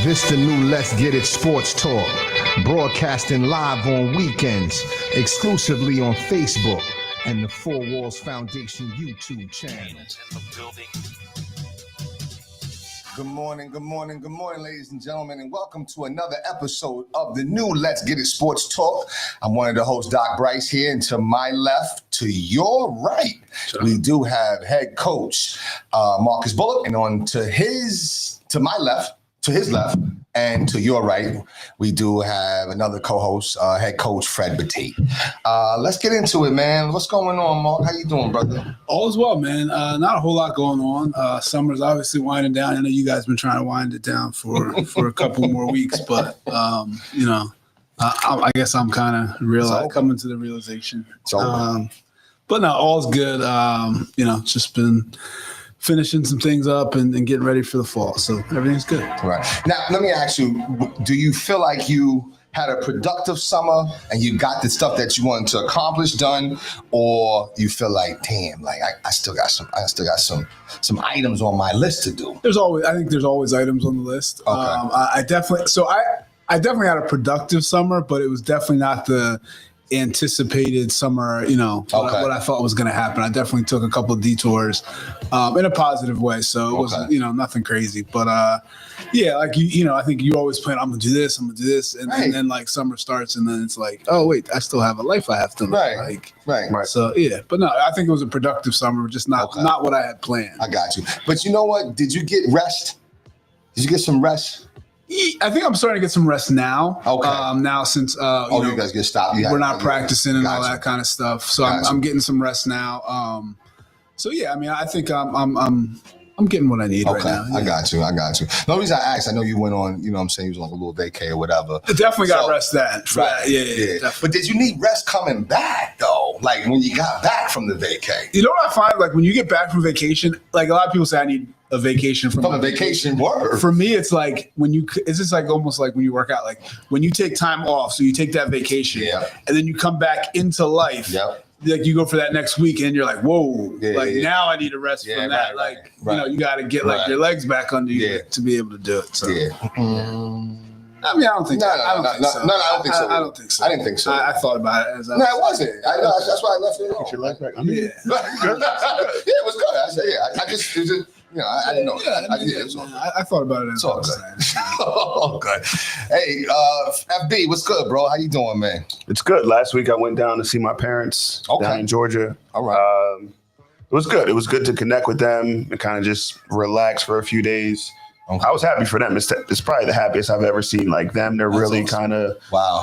This the new Let's Get It Sports Talk, broadcasting live on weekends, exclusively on Facebook and the Four Walls Foundation YouTube channel. Good morning, ladies and gentlemen, and welcome to another episode of the new Let's Get It Sports Talk. I'm one of the hosts, Doc Bryce, here, and to my left, to your right, we do have head coach Marcus Bullock, and to my left, to his left, and to your right, we do have another co-host, head coach Fred Batiste. Let's get into it, man. What's going on, Mark? How you doing, brother? All is well, man. Not a whole lot going on. Summer's obviously winding down. I know you guys been trying to wind it down for a couple more weeks, but I guess I'm kind of coming to the realization. It's over. But no, all's good. Just been finishing some things up and getting ready for the fall. So everything's good. Right. Now, let me ask you, do you feel like you had a productive summer and you got the stuff that you wanted to accomplish done, or you feel like, damn, like I still got some items on my list to do? I think there's always items on the list. Okay. I definitely had a productive summer, but it was definitely not the anticipated summer, what I thought was going to happen. I definitely took a couple of detours in a positive way. So it wasn't, nothing crazy. But I think you always plan, I'm going to do this. And then like summer starts and then it's like, oh, wait, I still have a life I have to live. Right. So, yeah. But no, I think it was a productive summer, just not what I had planned. I got you. But you know what? Did you get rest? Did you get some rest? I think I'm starting to get some rest now. Okay. Now since you guys get stopped. We're not practicing and all that kind of stuff. So I'm getting some rest now. I think I'm getting what I need right now. Yeah. I got you. The only reason I asked, I know you went on, you was on like a little vacay or whatever. Definitely got rest that. Right. Yeah. But did you need rest coming back though? Like when you got back from the vacay? You know what I find? Like when you get back from vacation, like a lot of people say I need a vacation from a vacation. Word. For me, it's like it's just like almost like when you work out, like when you take time off, so you take that vacation, and then you come back into life. Yep. Like you go for that next week, and you're like, whoa, now I need a rest from that. Right. You got to get your legs back under you to be able to do it. So. Yeah. I mean, I don't think so. No, I don't think so. I don't think so. I didn't think so. I thought about it. No, it wasn't. That's why I left it alone. Get your leg back. Yeah, it was good. I said, I didn't know. I thought about it. It's all good. Oh, good. Hey, FB, what's good, bro? How you doing, man? It's good. Last week I went down to see my parents down in Georgia. All right. It was good. It was good to connect with them and kind of just relax for a few days. Okay. I was happy for them. It's probably the happiest I've ever seen. Like them, they're really kind of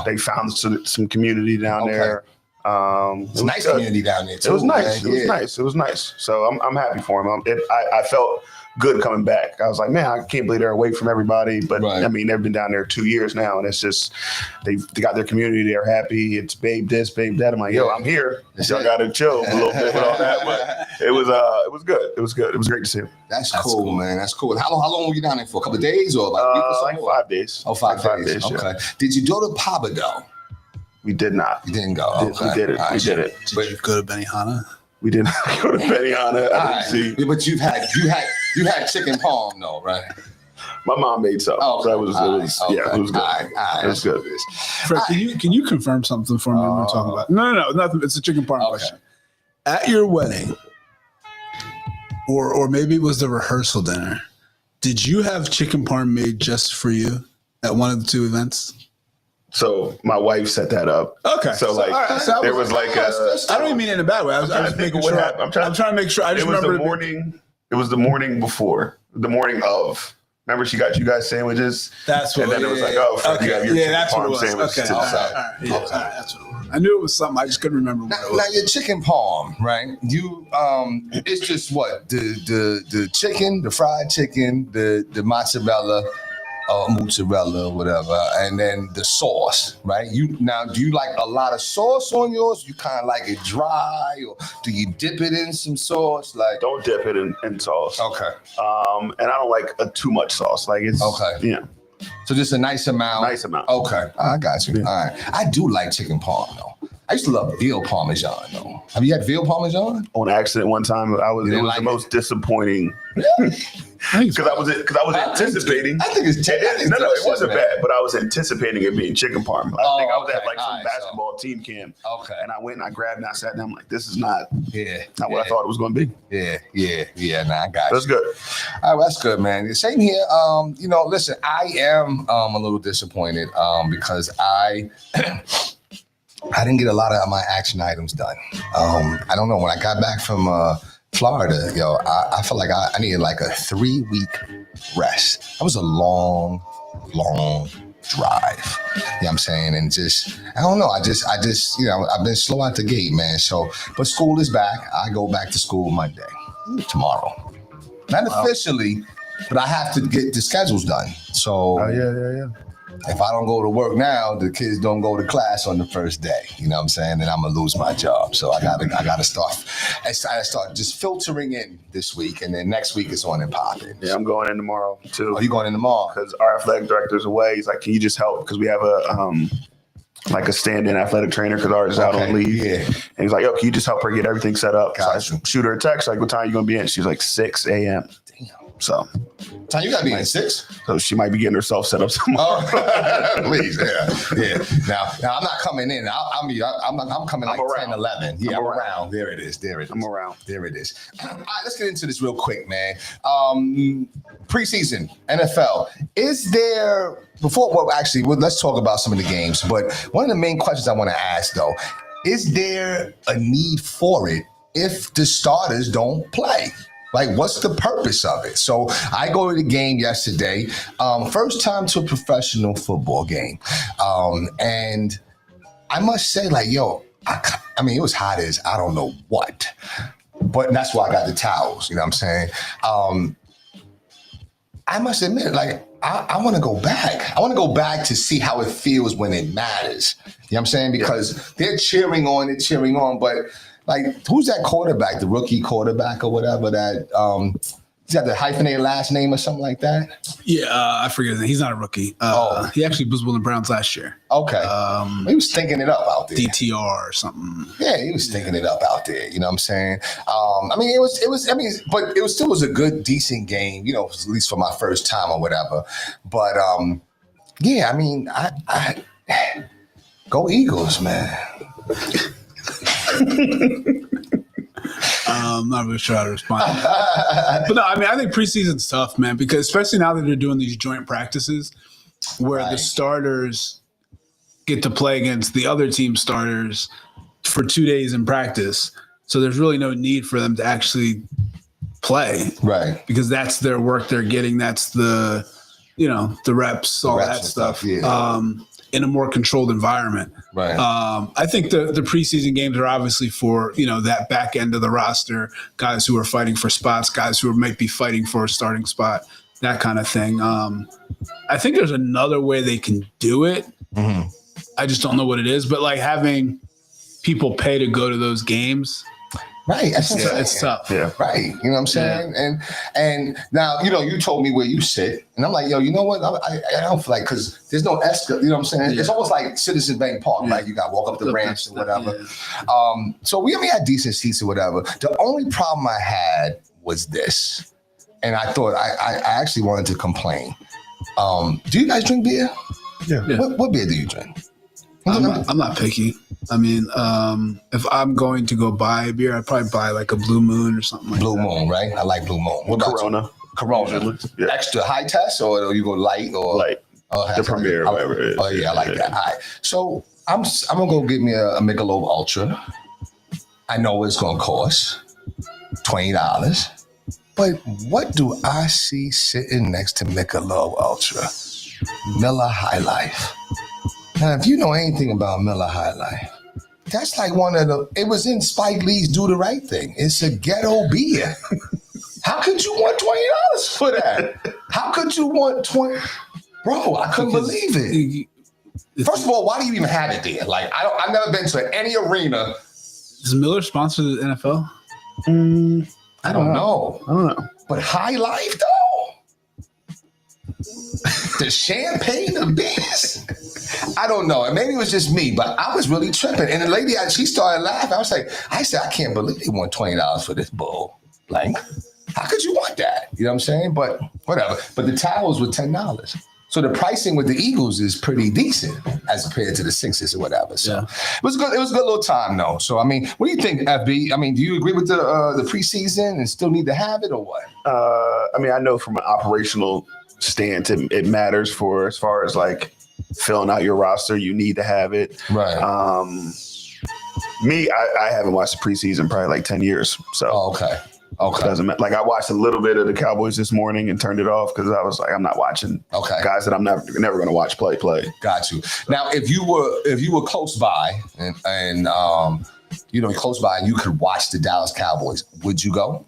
they found some community down there. It's a nice community down there too. It was nice. Man. It was nice. So I'm happy for them. I felt good coming back. I was like, man, I can't believe they're away from everybody. But I mean, they've been down there 2 years now, and it's just they got their community. They're happy. It's babe this, babe that. I'm like, yo, I'm here. Y'all got to chill a little bit with all that. But it was good. It was good. It was great to see him. That's cool, man. That's cool. How long were you down there for? A couple of days or like a week or something? Like 5 days. Oh, 5 days. Okay. Yeah. Did you go to Pabadell? We did not. You didn't go. Okay. We did it. We did it. Did you go to Benihana? We did not go to Benihana. I didn't see. But you had chicken palm though, right? My mom made some. Oh, so it was good. It was good. Fred, can you confirm something for me when we're talking about? No, nothing. It's a chicken parm question. At your wedding, or maybe it was the rehearsal dinner, did you have chicken parm made just for you at one of the two events? So my wife set that up. Okay. So there was like I don't even mean it in a bad way. I was making sure. I'm trying to make sure. I just remember it was the morning before, the morning of. Remember, she got you guys sandwiches. That's what. And then it was like, oh, you got your that's what it was. Sandwich Okay. to the side. That's what it was. I knew it was something. I just couldn't remember what it was. Now your chicken palm, right? You it's just what the chicken, the fried chicken, the mozzarella. Mozzarella or whatever, and then the sauce, right? Do you like a lot of sauce on yours? You kind of like it dry, or do you dip it in some sauce? Like, don't dip it in sauce. Okay. And I don't like too much sauce. Like it's okay. Yeah. So just a nice amount. Nice amount. Okay, I got you. Yeah. All right. I do like chicken palm though. I used to love veal parmesan though. Have you had veal parmesan? On accident one time, it was like the most disappointing. Because I was anticipating. I think it's no, it wasn't bad, but I was anticipating it being chicken parm. I think I was at like some Alright, basketball team camp. Okay. And I went and I grabbed and I sat down. I'm like, this is not I what I thought it was going to be. Yeah. Nah, I got That's you. good. All right, that's good, man. Same here. Listen, I am a little disappointed because I didn't get a lot of my action items done. I don't know. When I got back from Florida, I felt like I needed like a 3-week rest. That was a long drive. You know what I'm saying? And just, I don't know. I just, I've been slow out the gate, man. So, but school is back. I go back to school Monday, tomorrow. Not officially, but I have to get the schedules done. So, Yeah. if I don't go to work now, the kids don't go to class on the first day. You know what I'm saying? And I'm gonna lose my job. So I gotta start just filtering in this week, and then next week it's on and popping. Yeah, I'm going in tomorrow too. Oh, you going in tomorrow? Because our athletic director's away. He's like, can you just help? Because we have a stand-in athletic trainer because ours is out on leave. Yeah. And he's like, yo, can you just help her get everything set up? Gotcha. So I shoot her a text, like, what time are you going to be in? She's like, 6 a.m. Damn. So Time you gotta be in 6. So she might be getting herself set up tomorrow. Oh, please, yeah. Now I'm not coming in. I'm coming like around. 10, 11. Yeah, I'm around. around. There it is. I'm around. There it is. All right, let's get into this real quick, man. Preseason, NFL. Is there, let's talk about some of the games. But one of the main questions I want to ask, though, is there a need for it if the starters don't play? Like, what's the purpose of it? So I go to the game yesterday, first time to a professional football game. And I must say, like, I mean, it was hot as I don't know what. But that's why I got the towels, you know what I'm saying? I must admit, like, I want to go back. I want to go back to see how it feels when it matters. You know what I'm saying? Because they're cheering on, but like, who's that quarterback, the rookie quarterback or whatever that, he's got the hyphenated last name or something like that? Yeah, I forget his name. He's not a rookie. He actually was with the Browns last year. Okay. He was thinking it up out there. DTR or something. Yeah, he was thinking it up out there. You know what I'm saying? But it was a good, decent game, at least for my first time or whatever. But yeah, I mean, I go Eagles, man. I'm not really sure how to respond. But no, I mean, I think preseason's tough, man, because especially now that they're doing these joint practices where the starters get to play against the other team starters for 2 days in practice. So there's really no need for them to actually play. Right. Because that's their work they're getting. That's the reps, all that stuff. Yeah. In a more controlled environment. Right. I think the preseason games are obviously for, that back end of the roster, guys who are fighting for spots, guys who might be fighting for a starting spot, that kind of thing. I think there's another way they can do it. Mm-hmm. I just don't know what it is, but like having people pay to go to those games. Right. It's tough. Yeah. Right. You know what I'm saying? Yeah. And now, you told me where you sit. And I'm like, you know what? I don't feel like, because there's no escalator. You know what I'm saying? Yeah. It's almost like Citizen Bank Park, right? You got to walk up the ramps or whatever. Yeah. So we had decent seats or whatever. The only problem I had was this. And I thought I actually wanted to complain. Do you guys drink beer? Yeah. What beer do you drink? I'm not picky. I mean, if I'm going to go buy a beer, I'd probably buy like a Blue Moon or something like Blue that. Moon, right? I like Blue Moon. What about Corona. You? Corona. Yeah. Extra high test, or you go light or light? The Premier, whatever it is. Oh yeah, I like that. All right. So I'm gonna go get me a Michelob Ultra. I know what it's gonna cost $20, but what do I see sitting next to Michelob Ultra? Miller High Life. Now, if you know anything about Miller High Life, that's like it was in Spike Lee's Do the Right Thing. It's a ghetto beer. How could you want $20 for that? How could you want 20? Bro, I couldn't believe it. First of all, why do you even have it there? Like, I've never been to any arena. Does Miller sponsor the NFL? I don't know. I don't know. But High Life, though? The champagne of beers? I don't know. And maybe it was just me, but I was really tripping. And the lady, she started laughing. I said, I can't believe they want $20 for this bowl. Like, how could you want that? You know what I'm saying? But whatever. But the towels were $10. So the pricing with the Eagles is pretty decent as compared to the Sixers or whatever. So it was good. It was a good little time though. So I mean, what do you think, FB? I mean, do you agree with the preseason and still need to have it or what? I mean, I know from an operational stance, it matters for as far as like filling out your roster. You need to have it. Right. Me, I haven't watched the preseason probably like 10 years. So Okay. Doesn't matter. Like I watched a little bit of the Cowboys this morning and turned it off because I was like, I'm not watching guys that I'm never going to watch play. Got you. Now, if you were close by and close by and you could watch the Dallas Cowboys, would you go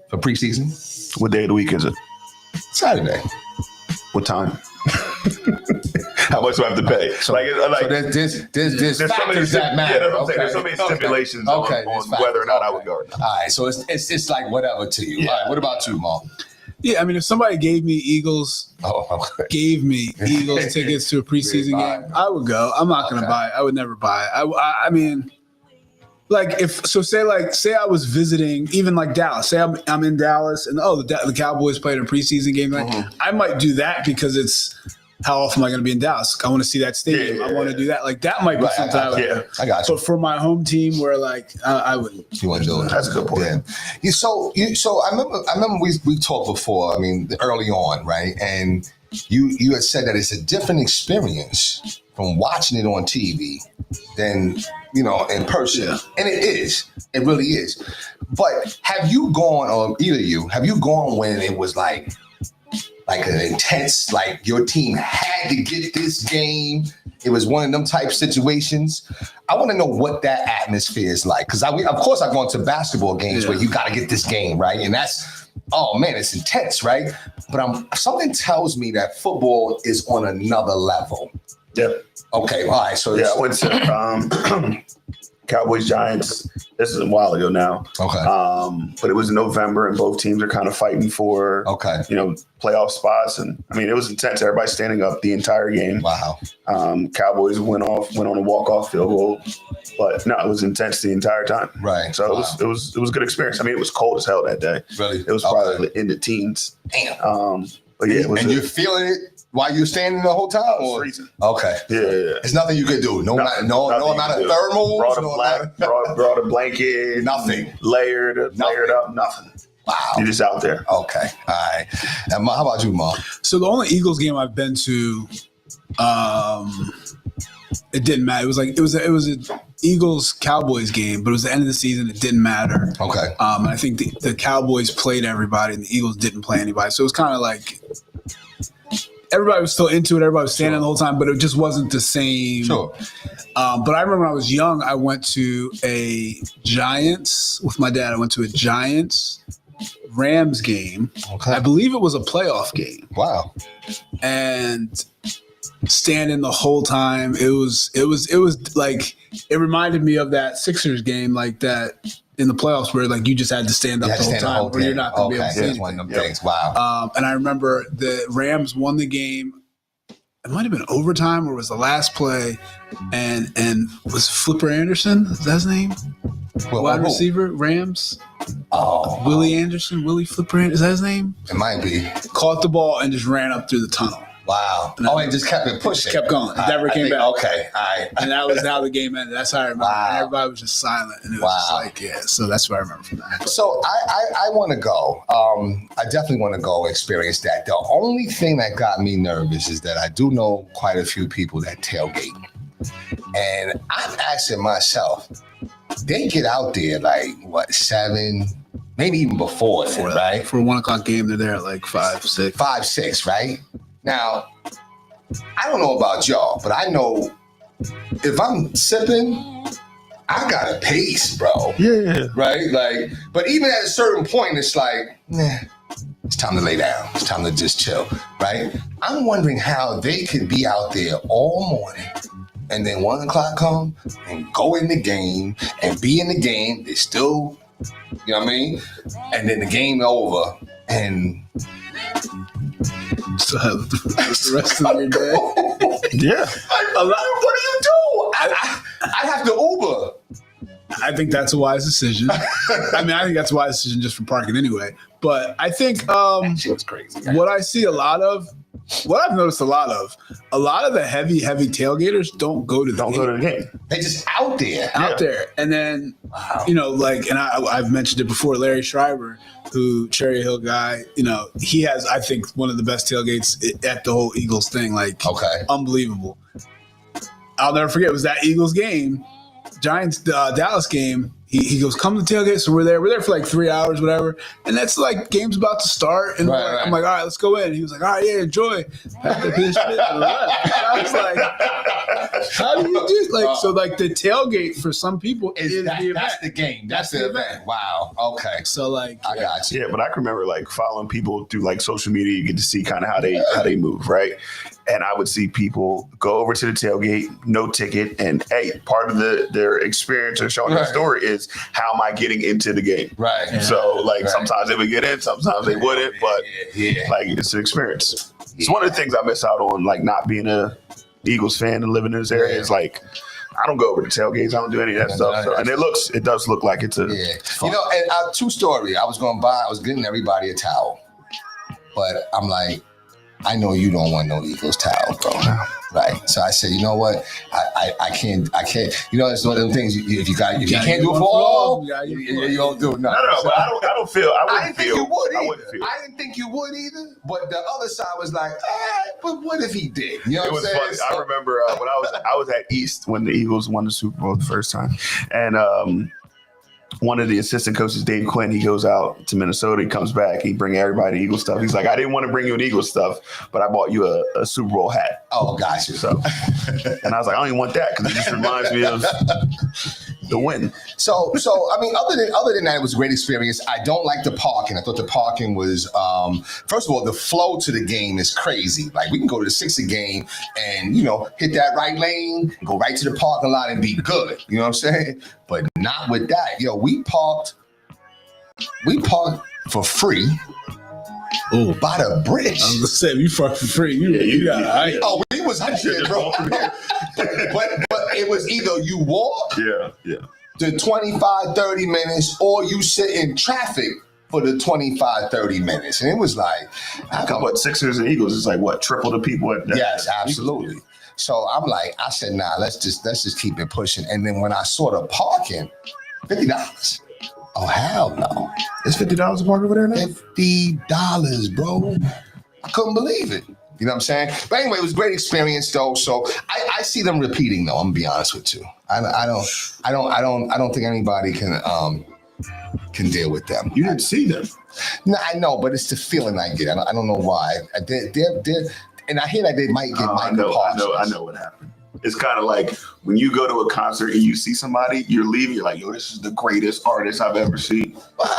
for preseason? What day of the week is it? Saturday. What time? How much do I have to pay? So there's factors that matter. Yeah, there's so many stipulations on whether or not I would go. All right, so it's like whatever to you. Yeah. All right, what about you, Mark? Yeah, I mean, if somebody gave me Eagles tickets to a preseason game, I would go. I'm not going to buy it. I would never buy it. I mean, like say I was visiting even like Dallas. Say I'm in Dallas and the Cowboys played a preseason game. I might do that because it's. How often am I going to be in Dallas? I want to see that stadium. Yeah. I want to do that. Like that might be something I would do. I got you. But for my home team, where like I wouldn't. You want to do it? That's a good point. Yeah. So I remember we talked before. I mean, early on, right? And you had said that it's a different experience from watching it on TV than in person, and it is. It really is. But have you gone, or either of you, have you gone when it was like an intense, like your team had to get this game? It was one of them type situations. I want to know what that atmosphere is like. Because of course I've gone to basketball games where you got to get this game, right? And that's, oh man, it's intense, right? But something tells me that football is on another level. Yeah. Okay, all right. So I went to Cowboys Giants. This is a while ago now. Okay. But it was in November, and both teams are kind of fighting for playoff spots. And I mean, it was intense. Everybody standing up the entire game. Wow. Cowboys went on a walk-off field goal, but no, it was intense the entire time. Right. So it was a good experience. I mean, it was cold as hell that day. Really? It was probably in the teens. Damn. But yeah, you're feeling it while you're standing the whole time? I was freezing. Okay. Yeah. There's nothing you could do. No amount of thermals. Brought a blanket. Nothing. Layered up. Nothing. Wow. You're just out there. Okay. All right. And how about you, Mom? So the only Eagles game I've been to, it didn't matter. It was an Eagles Cowboys game, but it was the end of the season. It didn't matter. Okay. And I think the Cowboys played everybody, and the Eagles didn't play anybody. So it was kind of like everybody was still into it. Everybody was standing the whole time, but it just wasn't the same. Sure. But I remember when I was young, I went to a Giants with my dad. I went to a Giants Rams game. Okay. I believe it was a playoff game. Wow. And standing the whole time, it was like, it reminded me of that Sixers game, like that in the playoffs where like you just had to stand up the whole time where you're not going to be able to see anything. One of them things. Wow. And I remember the Rams won the game. It might have been overtime or it was the last play, and was Flipper Anderson, is that his name? Wide receiver, Rams. Willie Anderson, Willie Flipper Anderson, is that his name? It might be. Caught the ball and just ran up through the tunnel. Wow. And just kept it pushing. Kept going. It never came back. Okay. All right. And that was how the game ended. That's how I remember. Wow. And everybody was just silent. And it was just like, so that's what I remember from that. So I want to go. I definitely want to go experience that. The only thing that got me nervous is that I do know quite a few people that tailgate. And I'm asking myself, they get out there like, 7, maybe even before that, right? For a 1 o'clock game, they're there at like 5, 6. 5, 6, right? Now, I don't know about y'all, but I know if I'm sipping, I got a pace, bro. Yeah. Right? Like, but even at a certain point, it's like, it's time to lay down. It's time to just chill, right? I'm wondering how they could be out there all morning and then 1 o'clock come and go in the game and be in the game. They still, you know what I mean? And then the game over and the rest of your day. Yeah. What do you do? I have to Uber. I think that's a wise decision. I mean, I think that's a wise decision just for parking anyway. But I think Shit was crazy. what I see a lot of, what I've noticed a lot of the heavy tailgaters don't go to the game. They just out there. Out there. And then, you know, like, and I've mentioned it before, Larry Schreiber, who Cherry Hill guy, you know, he has, I think, one of the best tailgates at the whole Eagles thing. Like, unbelievable. I'll never forget, it was that Eagles game, Giants Dallas game. He goes, come to the tailgate. So we're there for like 3 hours, whatever. And that's like game's about to start. And I'm like, all right, let's go in. He was like, all right, yeah, enjoy. Packed up his shit and left. And I was like, how do you do like so like the tailgate for some people is the event. That's the game. That's the event. Wow. Okay. So like I got you. Yeah, but I can remember like following people through like social media. You get to see kind of how they move, right? And I would see people go over to the tailgate, no ticket, and hey, part of their experience or showing their story is how am I getting into the game? Right. Yeah. So like sometimes they would get in, sometimes they wouldn't, but like it's an experience. It's one of the things I miss out on, like not being a Eagles fan and living in this area. Is like I don't go over to tailgates. I don't do any of that stuff. So, and it does look like it's a You know, and true story. I was getting everybody a towel, but I'm like, I know you don't want no Eagles towel, bro. Right. So I said, you know what? I can't. You know, it's one of them things. If you can't do it for all, you don't do nothing. No, but I don't feel. I didn't think you would either. I didn't think you would either. But the other side was like, but what if he did? You know what I'm saying? Funny. I remember when I was at East when the Eagles won the Super Bowl the first time, and one of the assistant coaches, Dave Quinn, he goes out to Minnesota. He comes back. He bring everybody Eagles stuff. He's like, I didn't want to bring you an Eagles stuff, but I bought you a Super Bowl hat. Oh, gotcha. So, and I was like, I don't even want that because it just reminds me of the win. So I mean, other than that, it was a great experience. I don't like the parking. I thought the parking was, first of all, the flow to the game is crazy. Like we can go to the Sixers game and hit that right lane, go right to the parking lot and be good. You know what I'm saying? But not with that. We parked for free. Oh, by the bridge. I was gonna say, you parked for free. You got height. Oh, we was out here, bro. but it was either you walk the 25, 30 minutes or you sit in traffic for the 25, 30 minutes. And it was like, Sixers and Eagles is like what, triple the people at that? Yes, absolutely. So I'm like, I said, nah, let's just keep it pushing. And then when I saw the parking, $50. Oh, hell no. It's $50 a park over there now? $50, bro. I couldn't believe it. You know what I'm saying? But anyway, it was a great experience though. So I see them repeating though. I'm gonna be honest with you. I don't think anybody can deal with them. You didn't see them. No, I know, but it's the feeling I get. I don't know why. They're and I hear that they might get Michael Parsons. I know what happened. It's kind of like when you go to a concert and you see somebody, you're leaving, you're like, yo, this is the greatest artist I've ever seen.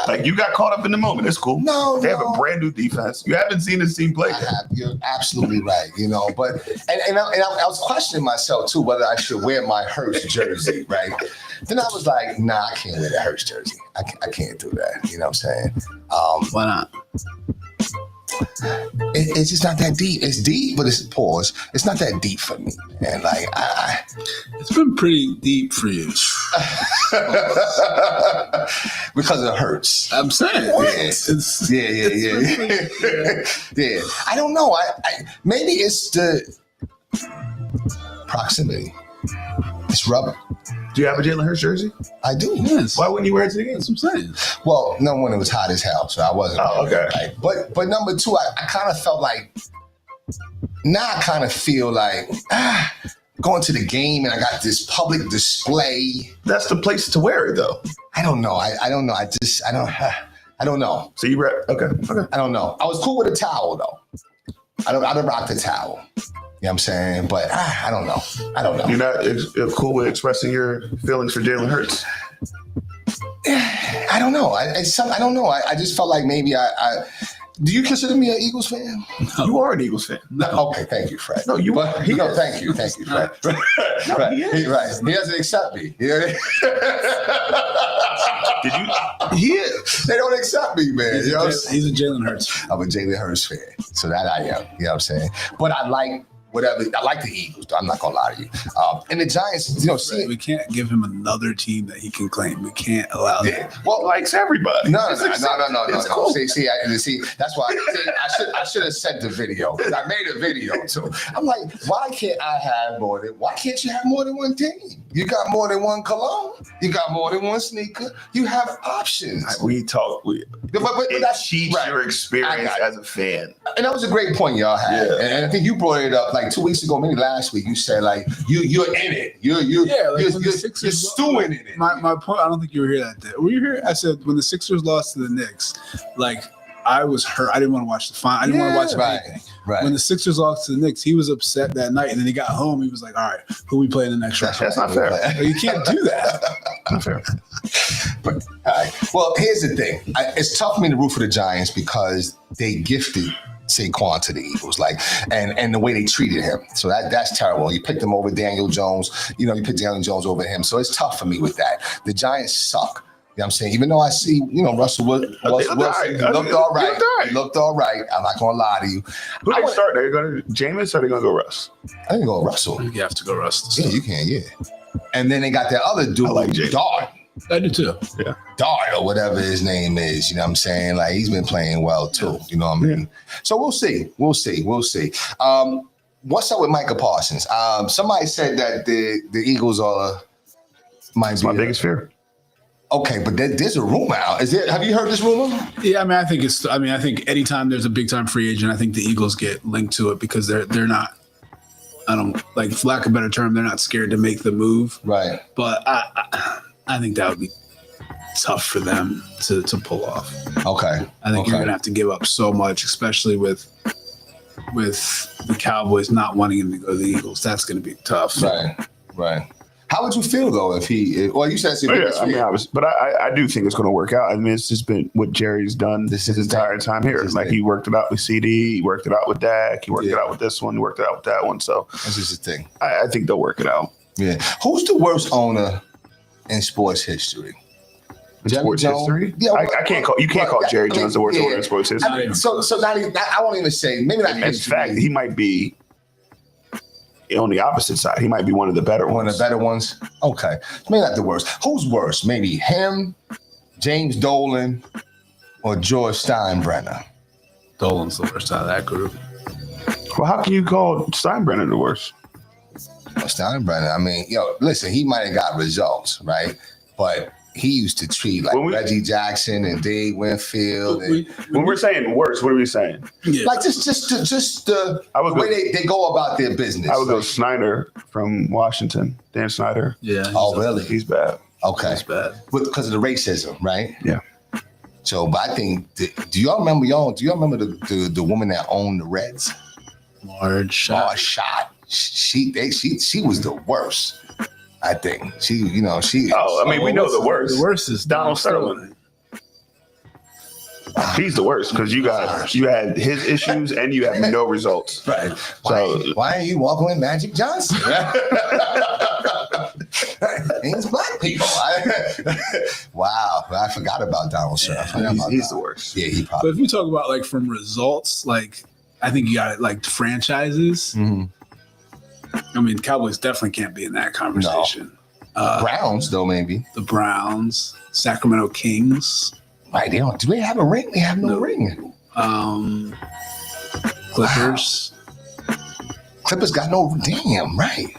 Like, you got caught up in the moment. It's cool. They have a brand new defense. You haven't seen this team play. You're absolutely right, But and I was questioning myself, too, whether I should wear my Hurst jersey, right? Then I was like, nah, I can't wear the Hurst jersey. I can't do that. You know what I'm saying? Why not? It's just not that deep. It's deep, but it's pause. It's not that deep for me, man. Like it's been pretty deep for you because it hurts. I'm saying, yeah. I don't know. I maybe it's the proximity. It's rubber. Do you have a Jalen Hurts jersey? I do. Yes. Why wouldn't you wear it to the game? That's what I'm saying. Well, number one, it was hot as hell, so I wasn't. Oh, okay. Right? But number two, I kind of felt like, now I kind of feel like, going to the game and I got this public display. That's the place to wear it, though. I don't know. I don't know. I don't know. So you okay. I don't know. I was cool with a towel, though. I'd have rocked a towel. You know what I'm saying? But I don't know. You're not cool with expressing your feelings for Jalen Hurts? I don't know. I don't know. I just felt like maybe do you consider me an Eagles fan? No. You are an Eagles fan. No. Okay, thank you, Fred. No, you are. Thank you, Fred. Right. He doesn't accept me. You know what I mean? Did you? Yeah. They don't accept me, man. You know what I'm saying? He's a Jalen Hurts. I'm a Jalen Hurts fan. So that I am. You know what I'm saying? But I like whatever. I like the Eagles, though. I'm not going to lie to you. And the Giants, We can't give him another team that he can claim. We can't allow that. Yeah. Well, Likes everybody. No. It's cool. See, that's why I should have sent the video. I made a video too. I'm like, why can't you have more than one team? You got more than one cologne. You got more than one sneaker. You have options. We talk. But It cheats right. your experience as a fan. And that was a great point y'all had. Yeah. And I think you brought it up like 2 weeks ago, maybe last week. You said like you're in it. You're stewing in it. My point. I don't think you were here that day. Were you here? I said when the Sixers lost to the Knicks, like I was hurt. I didn't want to watch the final. I didn't want to watch anything. Right. When the Sixers lost to the Knicks, he was upset that night, and then he got home. He was like, "All right, who we play in the next round?" That's not fair. You can't do that. Not fair. But all right. Well, here's the thing. It's tough for me to root for the Giants because they gifted Saquon to the Eagles, and the way they treated him. So that's terrible. You picked him over Daniel Jones. You picked Daniel Jones over him. So it's tough for me with that. The Giants suck. You know what I'm saying? Even though I see, Russell Wilson looked all right. He looked all right. I'm not going to lie to you. Who they start? Are you going to Jameis or are they going to go Russ? I think go Russell. You have to go Russ. Yeah, you can, yeah. And then they got that other dude, Dart. I do too. Yeah. Dart or whatever his name is. You know what I'm saying? Like he's been playing well too. You know what I mean? Yeah. So we'll see. What's up with Micah Parsons? Somebody said that the Eagles might be my biggest fear. Okay, but there's a rumor out. Have you heard this rumor? Yeah, I think anytime there's a big time free agent, I think the Eagles get linked to it because they're not. I don't like, for lack of a better term, they're not scared to make the move. Right. But I think that would be tough for them to pull off. Okay. I think you're gonna have to give up so much, especially with the Cowboys not wanting him to go to the Eagles. That's gonna be tough. Right. How would you feel though if you said it's your biggest fear. I do think it's going to work out. I mean, it's just been what Jerry's done this entire time here. Like he worked it out with CD, he worked it out with Dak, he worked it out with this one, he worked it out with that one. So that's just the thing. I think they'll work it out. Yeah. Who's the worst owner in sports history? Sports history? Yeah, I can't call Jerry Jones the worst owner in sports history. So not even, I won't even say maybe not. In fact, he might be on the opposite side. He might be one of the better ones. One of the better ones? Okay. Maybe not the worst. Who's worse? Maybe him, James Dolan, or George Steinbrenner? Dolan's the worst out of that group. Well, how can you call Steinbrenner the worst? Well, Steinbrenner, I mean, listen, he might have got results, right? But he used to treat Reggie Jackson and Dave Winfield. When we're saying worse, what are we saying? Yeah. Like just the way they go about their business. I would go Snyder from Washington, Dan Snyder. Yeah. Oh, really? He's bad. Okay. He's bad. Because of the racism, right? Yeah. So, but I think, do y'all remember the woman that owned the Reds? Marge Schott. She was the worst. I think she. We know the worst. The worst is Donald Sterling. He's the worst because you had his issues and you have no results. Right. So why are you walking with Magic Johnson? It's black people. Wow, I forgot about Donald Sterling. He's the worst. Yeah, he probably. But if you talk about from results, I think you got it franchises. Mm-hmm. I mean, Cowboys definitely can't be in that conversation. No. Browns, though, maybe. The Browns, Sacramento Kings. Right, do they have a ring? They have no ring. Clippers. Wow. Clippers got no damn, right.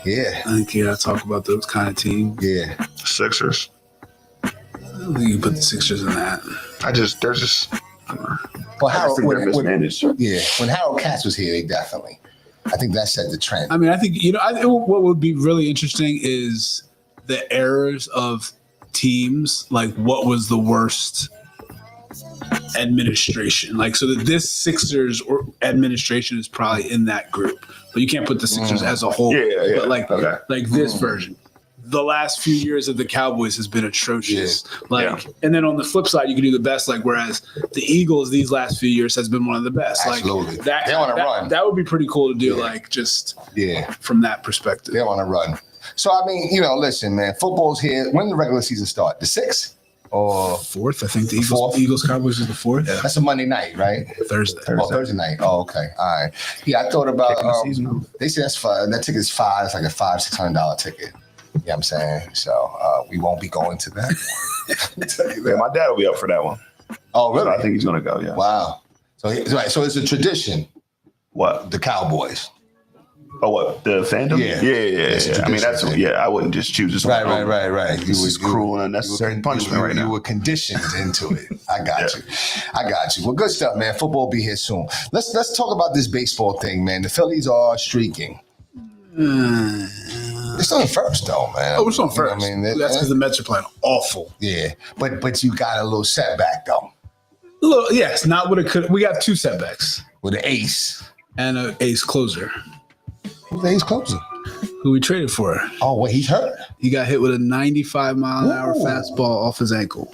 Yeah. I think you got to talk about those kind of teams. Yeah. Sixers. I don't think you put the Sixers in that. They're just. Well, Harold, they're mismanaged. When Harold Katz was here, they definitely. I think that set the trend. I mean, I think, what would be really interesting is the errors of teams. Like, what was the worst administration? So that this Sixers or administration is probably in that group. But you can't put the Sixers as a whole. Yeah. But this version. The last few years of the Cowboys has been atrocious. And then on the flip side, you can do the best. Whereas the Eagles these last few years has been one of the best. Absolutely. They want to run. That would be pretty cool to do. From that perspective. They want to run. So I mean, listen, man, football's here. When the regular season start? The 6th or 4th? I think the Eagles Cowboys is the 4th. Yeah. That's a Monday night, right? Thursday. Oh, Thursday night. Oh, okay. All right. Yeah, I thought about. They say that's fun. That ticket's $5. It's like a $600 ticket. You know what I'm saying? So we won't be going to that. Yeah, my dad will be up for that one. Oh, really? So I think he's going to go, yeah. Wow. So it's a tradition. What? The Cowboys. Oh, what? The fandom? Yeah. I mean, I wouldn't just choose this one. Right. This is cruel and unnecessary punishment right now. You were conditioned into it. I got you. Well, good stuff, man. Football will be here soon. Let's talk about this baseball thing, man. The Phillies are streaking. It's on first, though, man. Oh, it's on first. I mean, that's because the Mets are playing awful. Yeah, but you got a little setback, though. Yes, not what it could. We got 2 setbacks. With an ace. And an ace closer. Who's the ace closer? Who we traded for. Oh, well, he's hurt. He got hit with a 95-mile-an-hour fastball off his ankle.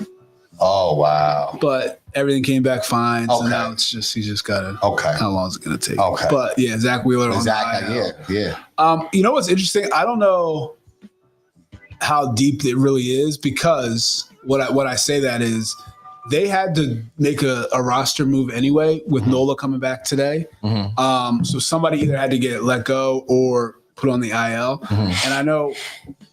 Oh, wow. But everything came back fine. So now it's just, he just got to. Okay. How long is it going to take? Okay. But yeah, Zach Wheeler on the IL. Yeah. You know what's interesting? I don't know how deep it really is, because what I say that is they had to make a roster move anyway with Nola coming back today. So somebody either had to get let go or put on the IL. And I know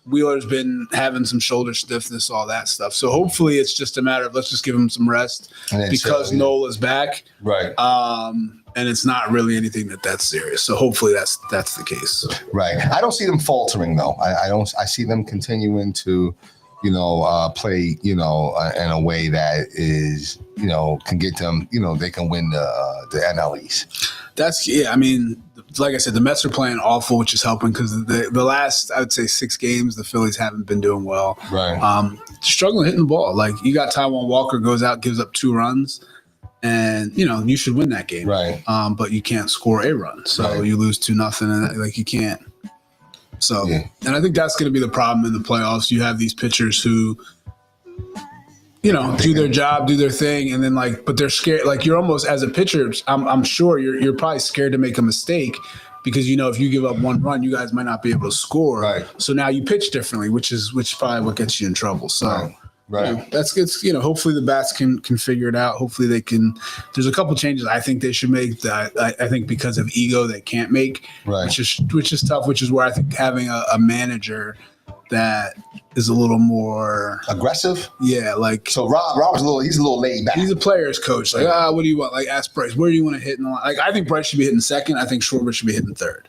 Wheeler's been having some shoulder stiffness, all that stuff. So hopefully it's just a matter of let's just give him some rest because Nola's back. Right. And it's not really anything that's serious. So hopefully that's the case. Right. I don't see them faltering though. I see them continuing to, play, in a way that is, can get them, they can win the NL East. I mean, like I said, the Mets are playing awful, which is helping because the last, I would say, 6 games, the Phillies haven't been doing well. Right. Struggling hitting the ball. Like, you got Taijuan Walker goes out, gives up 2 runs, and, you should win that game. Right. But you can't score a run. So you lose 2-0, and you can't. So, and I think that's going to be the problem in the playoffs. You have these pitchers who, do their job, do their thing, and then but they're scared. Like, you're almost, as a pitcher, I'm sure you're probably scared to make a mistake because if you give up 1 run, you guys might not be able to score. Right. So now you pitch differently, which is probably what gets you in trouble. So. Right. That's good. Hopefully the bats can figure it out. Hopefully they can. There's a couple changes I think they should make that I think because of ego they can't make. Right. Which is tough. Which is where I think having a manager that is a little more aggressive. Yeah. So Rob's he's a little laid back. He's a player's coach. What do you want? Ask Bryce, where do you want to hit in the line? I think Bryce should be hitting second. I think Schwarber should be hitting third.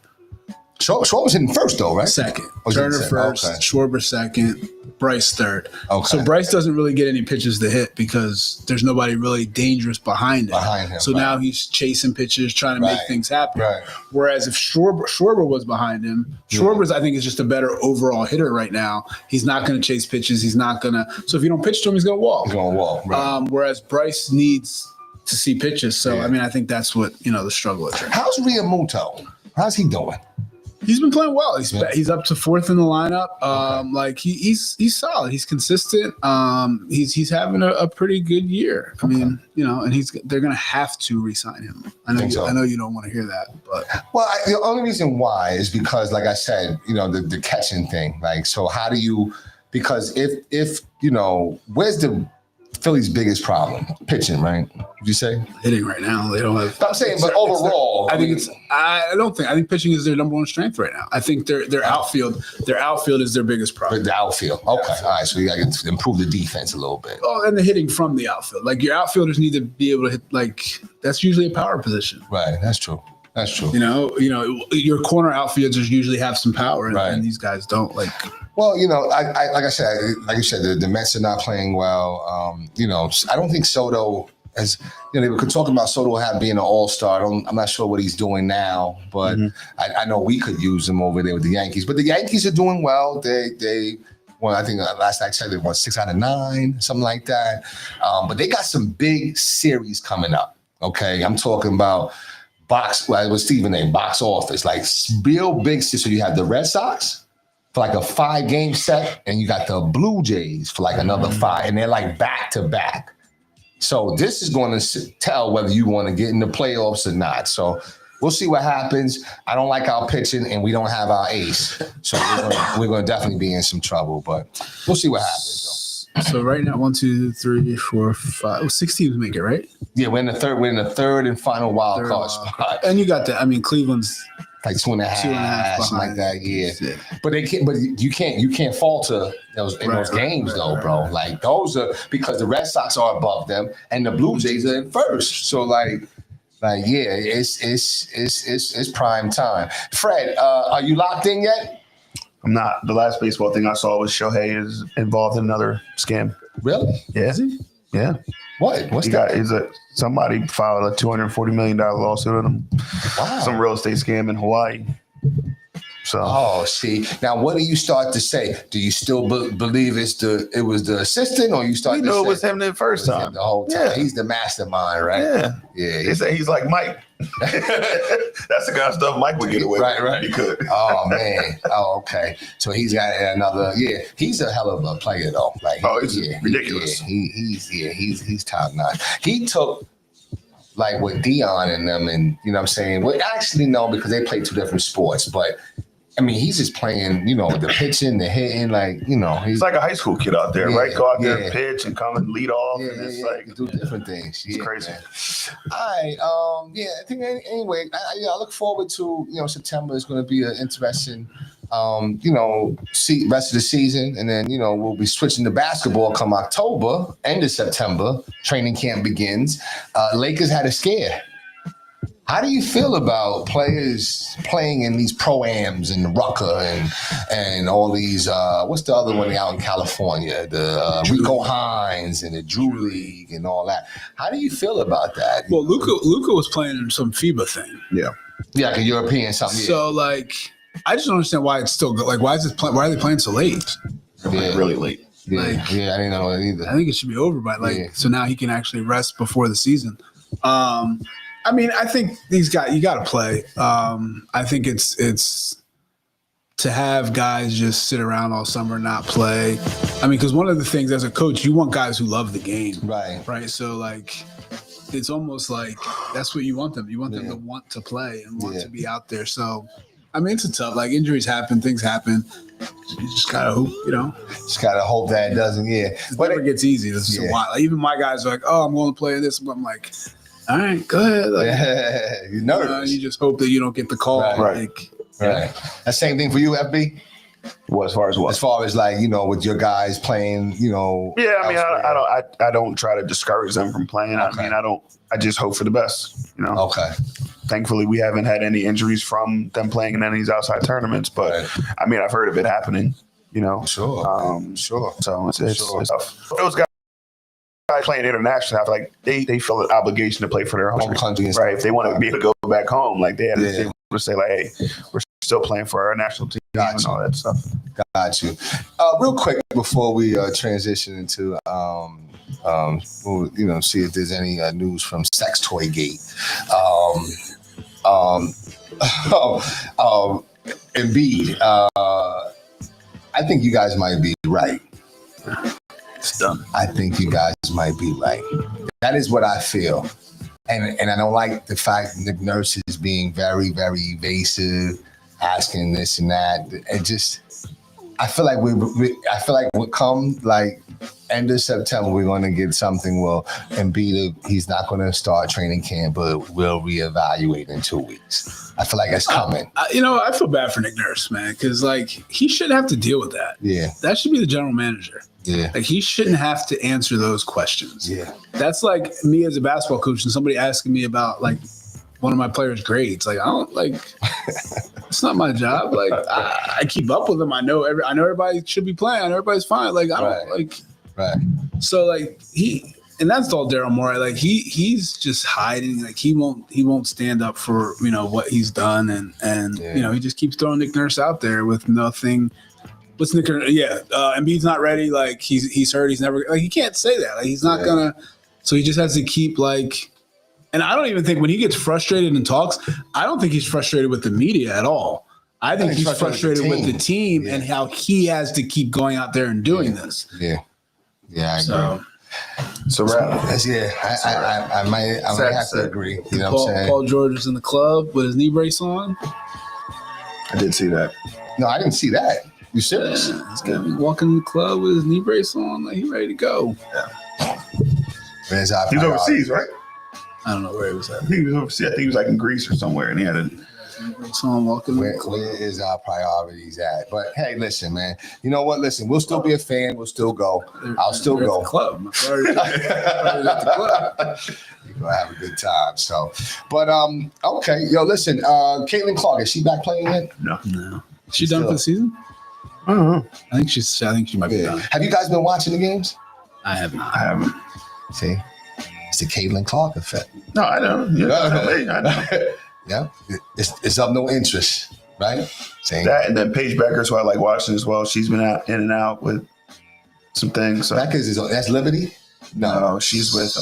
Schwarber's hitting first though, right? Second. Turner first. Okay. Schwarber second. Bryce third. Okay. So Bryce doesn't really get any pitches to hit because there's nobody really dangerous behind him. So now he's chasing pitches, trying to make things happen. Right. Whereas if Schwarber was behind him, Schwarber's I think is just a better overall hitter right now. He's not going to chase pitches. He's not going to. So if you don't pitch to him, he's going to walk. He's going to walk. Right. Whereas Bryce needs to see pitches. So I think that's what the struggle is. How's Realmuto? How's he doing? He's been playing well. He's up to 4th in the lineup. He's solid. He's consistent. He's having a pretty good year. I mean, and they're going to have to re-sign him. I know you don't want to hear that, but the only reason why is because, like I said, the catching thing. So how do you? Because if where's the Philly's biggest problem? Pitching, right? Would you say? Hitting right now. They don't have. I'm saying, but overall, I think pitching is their number 1 strength right now. I think their outfield is their biggest problem. The outfield. Okay. All right. So you got to improve the defense a little bit. Oh, and the hitting from the outfield. Your outfielders need to be able to hit. That's usually a power position. Right. That's true. That's true. Your corner outfielders usually have some power, and these guys don't. Well, like I said, the Mets are not playing well. I don't think Soto has. They were talking about Soto being an all-star. I'm not sure what he's doing now, but I know we could use him over there with the Yankees. But the Yankees are doing well. They won. I think last I checked, they won 6 out of 9, something like that. But they got some big series coming up. Okay, I'm talking about what's Steven name? Box office, real big. So you have the Red Sox for a 5-game set, and you got the Blue Jays for another 5, and they're back to back. So this is going to tell whether you want to get in the playoffs or not. So we'll see what happens. I don't like our pitching, and we don't have our ace, so we're gonna definitely be in some trouble. But we'll see what happens. So right now, 1, 2, 3, 4, 5. Well, 6 teams make it, right? Yeah, we're in the third and final wild card spot. And you got that. I mean, Cleveland's like 2.5, something like that. Yeah, but you can't falter those games though, bro. Like those are because the Red Sox are above them and the Blue Jays are in first. So like yeah, it's prime time. Fred, are you locked in yet? I'm not. The last baseball thing I saw was Shohei is involved in another scam. Really? Yeah. Is he? Yeah. What? What's that? Somebody filed a $240 million lawsuit on him. Wow. Some real estate scam in Hawaii. So. Oh, see. Now, what do you start to say? Do you still believe it was the assistant, or you start? We knew it was him the first time. The whole time. Yeah. He's the mastermind, right? Yeah. Yeah. They say he's like Mike. That's the kind of stuff Mike would get away with. Right. He could. Oh man. Oh, okay. So he's got another. Yeah, he's a hell of a player though. Like, it's ridiculous. He's top notch. He took like with Dion and them, and you know what I'm saying. Well, actually no, because they play two different sports, but. I mean, he's just playing, the pitching, the hitting, he's like a high school kid out there, right? Go out there, pitch, and come and lead off, and it's like do different things. It's crazy. Man. All right, I think anyway, I look forward to September is going to be an interesting, rest of the season, and then we'll be switching to basketball come October, end of September, training camp begins. Lakers had a scare. How do you feel about players playing in these pro-ams and Rucker and all these, what's the other one out in California? The Rico Hines and the Drew League and all that. How do you feel about that? Well, Luka was playing in some FIBA thing. Yeah. Yeah, like a European something. So, I just don't understand why it's still good. Like, why are they playing so late? Yeah. Really late. Yeah, I didn't know it either. I think it should be over by so now he can actually rest before the season. I mean, I think you got to play. I think it's to have guys just sit around all summer and not play. I mean, because one of the things as a coach, you want guys who love the game, right? So it's almost like that's what you want them. You want them to want to play and want to be out there. So, I mean, it's a tough. Injuries happen, things happen. You just gotta hope, Just gotta hope that it doesn't. Yeah, but it gets easy. This is a while. Even my guys are like, "Oh, I'm going to play this," but I'm like. All right, go ahead. You're nervous. You just hope that you don't get the call. Right. That same thing for you, FB? Well, as far as what? As far as with your guys playing, Yeah, I mean, I don't try to discourage them from playing. Okay. I mean, I just hope for the best, Okay. Thankfully, we haven't had any injuries from them playing in any of these outside tournaments, but I mean, I've heard of it happening, Sure. Sure. So it's tough. Those guys playing international, they feel an obligation to play for their home country, right? If they want to be able to go back home, they had to say, hey, we're still playing for our national team and all that stuff. Got you. Real quick before we transition into, see if there's any news from Sex Toy Gate. Embiid, I think you guys might be right. It's done. I think you guys might be right. That is what I feel. And I don't like the fact that Nick Nurse is being very, very evasive, asking this and that. It just, I feel like we'll come end of September, we're going to get something. Well, Embiid, he's not going to start training camp, but we'll reevaluate in 2 weeks. I feel like it's coming. I feel bad for Nick Nurse, man, because he shouldn't have to deal with that. Yeah. That should be the general manager. Yeah. He shouldn't have to answer those questions. Yeah. That's like me as a basketball coach and somebody asking me about one of my players' grades. I don't it's not my job. I keep up with them. I know everybody should be playing. I know everybody's fine. I don't Right. So and that's all Daryl Morey. He's just hiding. He won't stand up for what he's done, and he just keeps throwing Nick Nurse out there with nothing. What's Nick? Embiid's not ready. He's hurt. He's never. He can't say that. He's not gonna. So he just has to keep And I don't even think when he gets frustrated and talks, I don't think he's frustrated with the media at all. I think he's frustrated with the team and how he has to keep going out there and doing this. Yeah. Yeah, I agree. It's a wrap. Yeah, I might have to agree. You know what I'm saying? Paul George is in the club with his knee brace on. I did see that. No, I didn't see that. You serious? Yeah, he's gonna be walking in the club with his knee brace on, like he ready to go. Where's our He's overseas, right? I don't know where he was at. He was overseas. I think he was like in Greece or somewhere, and he had a. So I'm walking. Where is our priorities at? But hey, listen, man. You know what? Listen, we'll still be a fan. We'll still go. I'll still They're go. At the club. My priorities are at the club. You're gonna have a good time. So, but okay, yo, listen. Caitlin Clark, is she back playing yet? No. She done for the season? I don't know. I think she might be done. Have you guys been watching the games? I have not. I haven't. See, it's the Caitlin Clark effect. No, I don't. Yeah, I know. Yeah, it's of no interest, right? See? That and then Paige Beckers, who I like watching as well. She's been out in and out with some things. So. Beckers that's Liberty. No, she's with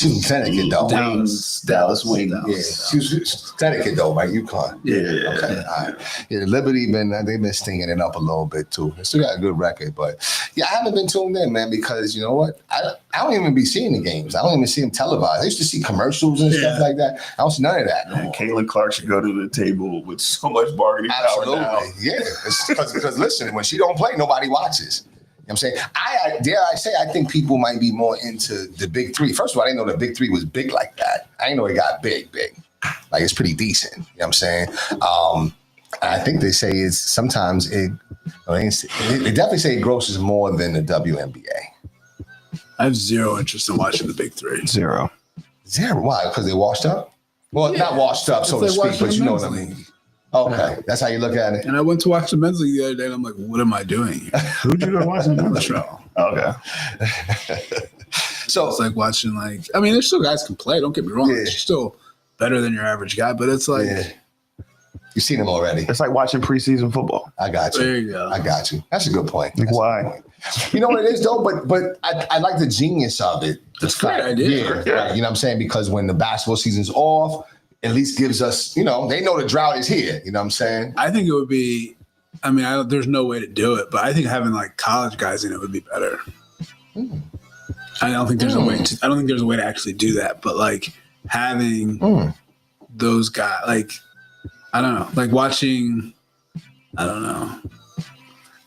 She's from Connecticut, though. Dallas Wings. Yeah, she's Connecticut, though, right? UConn. Yeah. Okay. All right. Yeah, Liberty they've been stinging it up a little bit too. They still got a good record, but yeah, I haven't been tuned in, man, because you know what? I don't even be seeing the games. I don't even see them televised. I used to see commercials and stuff like that. I don't see none of that. And Caitlin Clark should go to the table with so much bargaining power now. Absolutely, yeah. Because listen, when she don't play, nobody watches. You know what I'm saying? I think people might be more into the big three. First of all, I didn't know the big three was big like that. I didn't know it got big. Like it's pretty decent. You know what I'm saying? I think they say they definitely say it grosses more than the WNBA. I have zero interest in watching the big three. Zero. Why? Because they washed up? Well, not washed up, so to speak, but you know what I mean. Okay, that's how you look at it. And I went to watch the men's league the other day, and I'm like, what am I doing here? Who'd you go watch on the show? Okay. So it's like watching, there's still guys can play. Don't get me wrong. Yeah. They're still better than your average guy, but it's like you've seen them already. It's like watching preseason football. I got you. There you go. I got you. That's a good point. Like why? You know what it is though, but I like the genius of it. That's a great idea. Yeah, right. You know what I'm saying? Because when the basketball season's off, at least gives us, they know the drought is here. You know what I'm saying? I think it would be, there's no way to do it, but I think having like college guys in it would be better. I don't think there's a way to actually do that, but like having those guys, like, I don't know, like watching, I don't know.